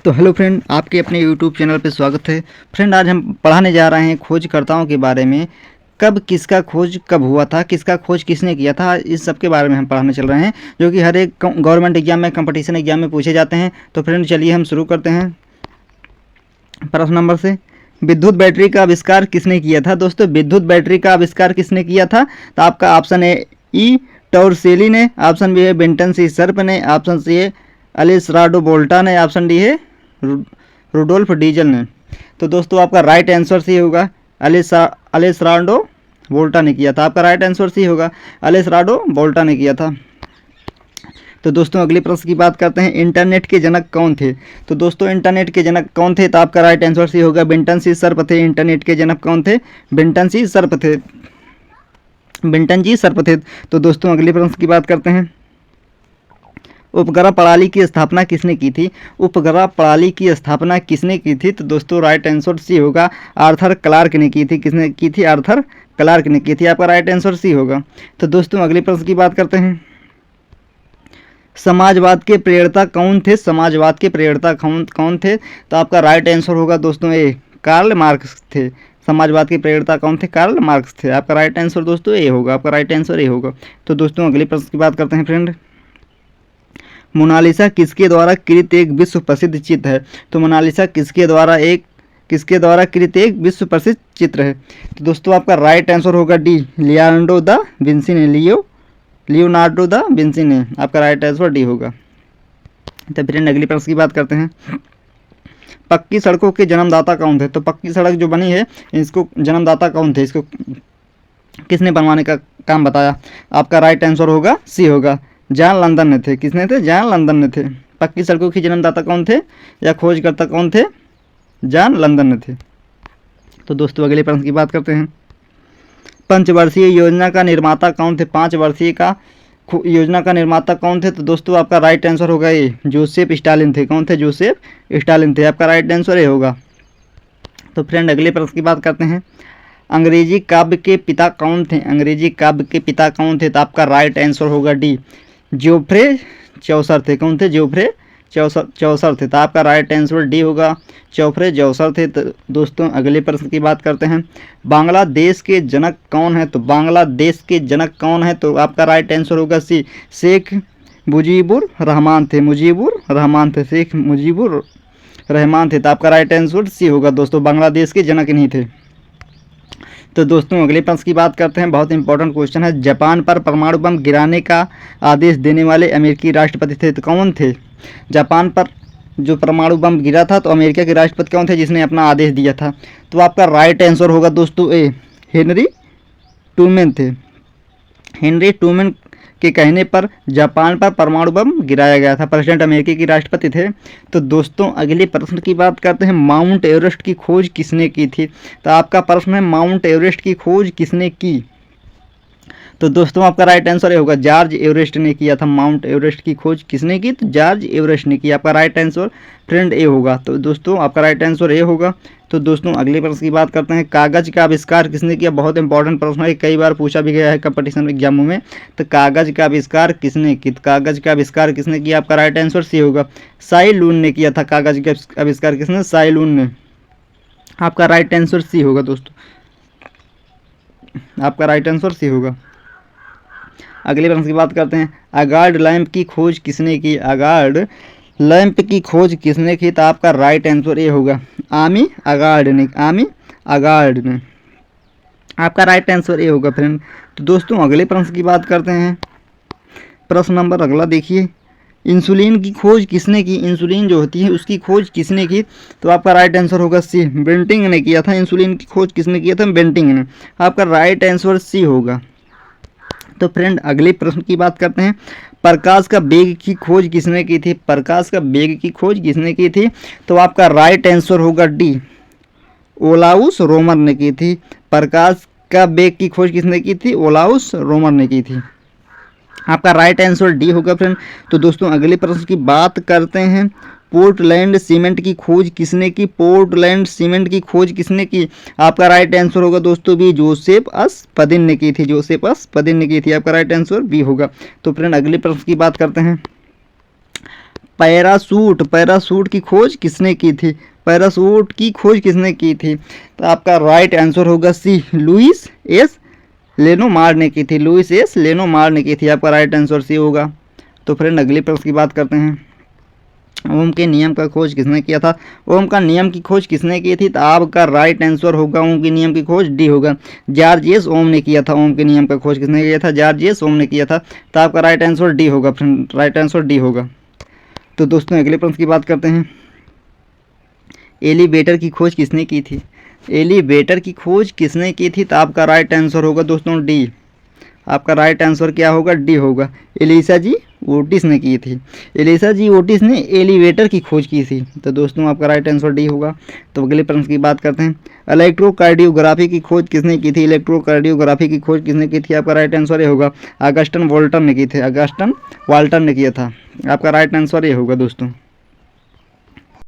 तो hello friend, आपके अपने यूट्यूब चैनल पे स्वागत है। फ्रेंड, आज हम पढ़ाने जा रहे हैं खोजकर्ताओं के बारे में। कब किसका खोज कब हुआ था, किसका खोज किसने किया था, इस सब के बारे में हम पढ़ाने चल रहे हैं, जो कि हर एक गवर्नमेंट एग्जाम में, कंपटीशन एग्जाम में पूछे जाते हैं। तो फ्रेंड चलिए हम शुरू करते हैं प्रश्न नंबर से। विद्युत बैटरी का आविष्कार किसने किया था? दोस्तों, विद्युत बैटरी का आविष्कार किसने किया था? तो आपका ऑप्शन है ई टॉर्सेली ने, ऑप्शन बी है बेंटन सी सर्प ने, ऑप्शन सी है अलिसराडो वोल्टा ने, ऑप्शन डी है रुडोल्फ डीजल ने। तो दोस्तों आपका राइट आंसर सी होगा अलिसराडो वोल्टा ने किया था। आपका राइट आंसर सी होगा अलिसराडो वोल्टा ने किया था। तो दोस्तों अगले प्रश्न की बात करते हैं, इंटरनेट के जनक कौन थे? तो दोस्तों इंटरनेट के जनक कौन थे? तो आपका राइट आंसर सी होगा बेंटन सी सर्प थे। इंटरनेट के जनक कौन थे? बेंटन सी सर्प थे, बेंटन जी सर्प थे। तो दोस्तों अगले प्रश्न की बात करते हैं, उपग्रह प्रणाली की स्थापना किसने की थी? उपग्रह प्रणाली की स्थापना किसने की थी? तो दोस्तों राइट आंसर सी होगा आर्थर क्लार्क ने की थी। किसने की थी? आर्थर क्लार्क ने की थी। आपका राइट आंसर सी होगा। तो दोस्तों अगले प्रश्न की बात करते हैं, समाजवाद के प्रेरणा कौन थे? समाजवाद के प्रेरणा कौन थे? तो आपका राइट आंसर होगा दोस्तों ए कार्ल मार्क्स थे। समाजवाद के प्रेरणा कौन थे? कार्ल मार्क्स थे। आपका राइट आंसर दोस्तों ए होगा। आपका राइट आंसर ए होगा। तो दोस्तों अगले प्रश्न की बात करते हैं फ्रेंड, मोनालिसा किसके द्वारा कृत एक विश्व प्रसिद्ध चित्र है? तो मोनालिसा किसके द्वारा कृत एक विश्व प्रसिद्ध चित्र है? तो दोस्तों आपका राइट आंसर होगा डी लियोनार्डो दा विंसी ने, लियोनार्डो दा विंसी ने। आपका राइट आंसर डी होगा। तो फिर अगली प्रश्न की बात करते हैं, पक्की सड़कों के जन्मदाता कौन थे? तो पक्की सड़क जो बनी है इसको जन्मदाता कौन थे? इसको किसने बनवाने का काम बताया? आपका राइट आंसर होगा सी होगा जॉन लंदन ने थे। किसने थे? जॉन लंदन ने थे। पक्की सड़कों के जन्मदाता कौन थे या खोजकर्ता कौन थे? जॉन लंदन ने थे। तो दोस्तों अगले प्रश्न की बात करते हैं, पंचवर्षीय योजना का निर्माता कौन थे? 5 वर्षीय का योजना का निर्माता कौन थे? तो दोस्तों आपका राइट आंसर होगा ए जोसेफ स्टालिन थे। कौन थे? जोसेफ स्टालिन थे। आपका राइट आंसर ए होगा। तो फ्रेंड अगले प्रश्न की बात करते हैं, अंग्रेजी काव्य के पिता कौन थे? अंग्रेजी काव्य के पिता कौन थे? तो आपका राइट आंसर होगा डी जोफ्रे चौसर थे। कौन थे? जोफ्रे चौसर थे। तो आपका राइट आंसर डी होगा, जोफ्रे चौसर थे। तो दोस्तों अगले प्रश्न की बात करते हैं, बांग्लादेश के जनक कौन है? तो बांग्लादेश के जनक कौन है? तो आपका राइट आंसर होगा सी शेख मुजीबुर रहमान थे। मुजीबुर रहमान थे, शेख मुजीबुर रहमान थे। तो आपका राइट आंसर सी होगा। दोस्तों बांग्लादेश के जनक नहीं थे। तो दोस्तों अगले प्रश्न की बात करते हैं, बहुत इंपॉर्टेंट क्वेश्चन है, जापान पर परमाणु बम गिराने का आदेश देने वाले अमेरिकी राष्ट्रपति थे। तो कौन थे? जापान पर जो परमाणु बम गिरा था तो अमेरिका के राष्ट्रपति कौन थे जिसने अपना आदेश दिया था? तो आपका राइट आंसर होगा दोस्तों ए हेनरी ट्रूमैन थे। हेनरी ट्रूमैन के कहने पर जापान पर परमाणु बम गिराया गया था। प्रेसिडेंट अमेरिका के राष्ट्रपति थे। तो दोस्तों अगले प्रश्न की बात करते हैं, माउंट एवरेस्ट की खोज किसने की थी? तो आपका प्रश्न है माउंट एवरेस्ट की खोज किसने की? तो दोस्तों आपका राइट आंसर ये होगा जॉर्ज एवरेस्ट ने किया था। माउंट एवरेस्ट की खोज किसने की? तो जॉर्ज एवरेस्ट ने की। आपका राइट आंसर फ्रेंड ए होगा। तो दोस्तों आपका राइट आंसर ए होगा। तो दोस्तों अगले प्रश्न की बात करते हैं, कागज का आविष्कार किसने किया? बहुत इंपॉर्टेंट प्रश्न है, कई बार पूछा भी गया है कंपटीशन एग्जामों में। तो कागज का आविष्कार किसने की? कागज का आविष्कार किसने किया? आपका राइट आंसर सी होगा साई लून ने किया था। कागज का आविष्कार किसने? साई लून ने। आपका राइट आंसर सी होगा दोस्तों। आपका राइट आंसर सी होगा। अगले प्रश्न की बात करते हैं, अगार्ड लैंप की खोज किसने की? अगार्ड लैंप की खोज किसने की? तो आपका राइट आंसर ये होगा आमी अगार्ड ने। आमी अगार्ड ने। आपका राइट आंसर ये होगा फ्रेंड। तो दोस्तों अगले प्रश्न की बात करते हैं, प्रश्न नंबर अगला देखिए, इंसुलिन की खोज किसने की? इंसुलिन जो होती है उसकी खोज किसने की? तो आपका राइट आंसर होगा सी बेंटिंग ने किया था। इंसुलिन की खोज किसने किया था? बेंटिंग ने। आपका राइट आंसर सी होगा। तो फ्रेंड अगले प्रश्न की बात करते हैं, प्रकाश का वेग की खोज किसने की थी? प्रकाश का वेग की खोज किसने की थी? तो आपका राइट आंसर होगा डी ओलाउस रोमर ने की थी। प्रकाश का वेग की खोज किसने की थी? ओलाउस रोमर ने की थी। आपका राइट आंसर डी होगा फ्रेंड। तो दोस्तों अगले प्रश्न की बात करते हैं, पोर्टलैंड सीमेंट की खोज किसने की? पोर्टलैंड सीमेंट की खोज किसने की? आपका राइट आंसर होगा दोस्तों बी जोसेफ एस पदिन ने की थी। जोसेफ एस पदिन ने की थी। आपका राइट आंसर बी होगा। तो फ्रेंड अगले प्रश्न की बात करते हैं, पैरासूट, पैरासूट की खोज किसने की थी? पैरासूट की खोज किसने की थी? तो आपका राइट आंसर होगा सी, लुइस एस लेनोमार ने की थी। लुइस एस लेनोमार ने की थी। आपका राइट आंसर सी होगा। तो फ्रेंड अगले प्रश्न की बात करते हैं। ओम के नियम का खोज किसने किया था? ओम का नियम की खोज किसने की थी? तो आपका राइट आंसर होगा ओम के नियम की खोज डी होगा, जॉर्जियस ओम ने किया था। ओम के नियम का खोज किसने किया था? जॉर्जियस ओम ने किया था। तो आपका राइट आंसर डी होगा फ्रेंड, राइट आंसर डी होगा। तो दोस्तों अगले प्रश्न की बात करते हैं। एलिवेटर की खोज किसने की थी? एलिवेटर की खोज किसने की थी? तो आपका राइट आंसर होगा दोस्तों डी। आपका राइट आंसर क्या होगा? डी होगा। एलिसा जी ओटिस ने की थी। एलिसा जी ओटिस ने एलिवेटर की खोज की थी। तो दोस्तों आपका राइट आंसर डी होगा। तो अगले प्रश्न की बात करते हैं। इलेक्ट्रोकार्डियोग्राफी की खोज किसने की थी? इलेक्ट्रोकार्डियोग्राफी की खोज किसने की थी? आपका राइट आंसर ये होगा, अगस्टन वॉल्टर ने की थी। अगस्टन वाल्टर ने किया था। आपका राइट आंसर ये होगा दोस्तों।